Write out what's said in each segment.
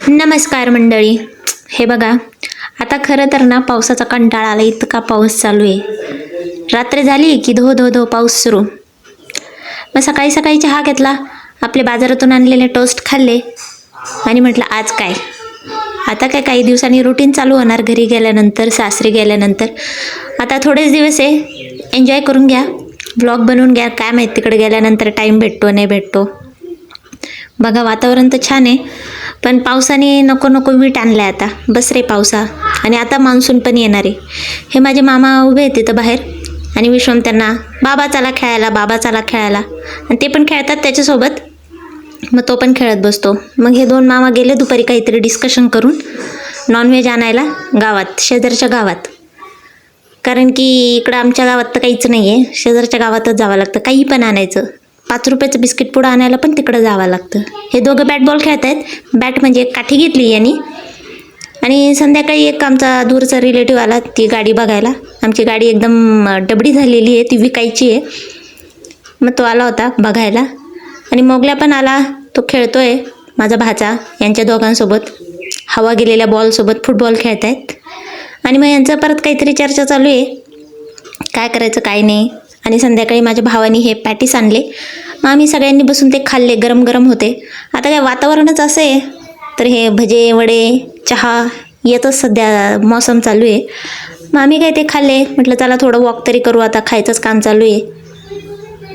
नमस्कार मंडळी. हे बघा, आता खरं तर ना पावसाचा कंटाळा आला, इतका पाऊस चालू आहे. रात्र झाली की धो धो धो पाऊस सुरू. मग सकाळी सकाळी चहा घेतला, आपले बाजारातून आणलेले टोस्ट खाल्ले आणि म्हटलं आज काय, आता काय काही दिवसांनी रुटीन चालू होणार घरी गेल्यानंतर, सासरी गेल्यानंतर. आता थोडेच दिवस आहे, एन्जॉय करून घ्या, ब्लॉग बनवून घ्या. काय माहीत तिकडे गेल्यानंतर टाईम भेटतो नाही भेटतो. बघा वातावरण तर छान आहे, पण पावसाने नको नको वीट आणलाय आता. बस रे पावसा. आणि आता मान्सून पण येणार आहे. हे माझे मामा उभे आहेत तिथं बाहेर आणि विश्वम त्यांना बाबा चला खेळायला, बाबा चला खेळायला, आणि ते पण खेळतात त्याच्यासोबत. मग तो पण खेळत बसतो. मग हे दोन मामा गेले दुपारी काहीतरी डिस्कशन करून नॉनव्हेज आणायला गावात, शेजारच्या गावात. कारण की इकडं आमच्या गावात तर काहीच नाही आहे, शेजारच्या गावातच जावं लागतं काही पण आणायचं. 5 रुपयाचं बिस्किट पुडं आणायला पण तिकडं जावं लागतं. हे दोघं बॅट बॉल खेळत आहेत. बॅट म्हणजे काठी घेतली यांनी. आणि संध्याकाळी एक आमचा दूरचा रिलेटिव्ह आला ती गाडी बघायला. आमची गाडी एकदम डबडी झालेली आहे, ती विकायची आहे. मग तो आला होता बघायला. आणि मोगल्या पण आला, तो खेळतोय माझा भाचा यांच्या दोघांसोबत. हवा गेलेल्या बॉलसोबत फुटबॉल खेळत आहेत. आणि मग यांचं परत काहीतरी चर्चा चालू आहे, काय करायचं काय नाही. आणि संध्याकाळी माझ्या भावानी हे पॅटीस आणले. मग आम्ही सगळ्यांनी बसून ते खाल्ले, गरम गरम होते. आता काय वातावरणच असं आहे, तर हे भजे वडे चहा याचंच सध्या मौसम चालू आहे. मग आम्ही काय ते खाल्ले. म्हटलं चला थोडं वॉक तरी करू, आता खायचंच काम चालू आहे.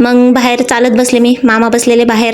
मग बाहेर चालत बसले मी, मामा बसलेले बाहेर.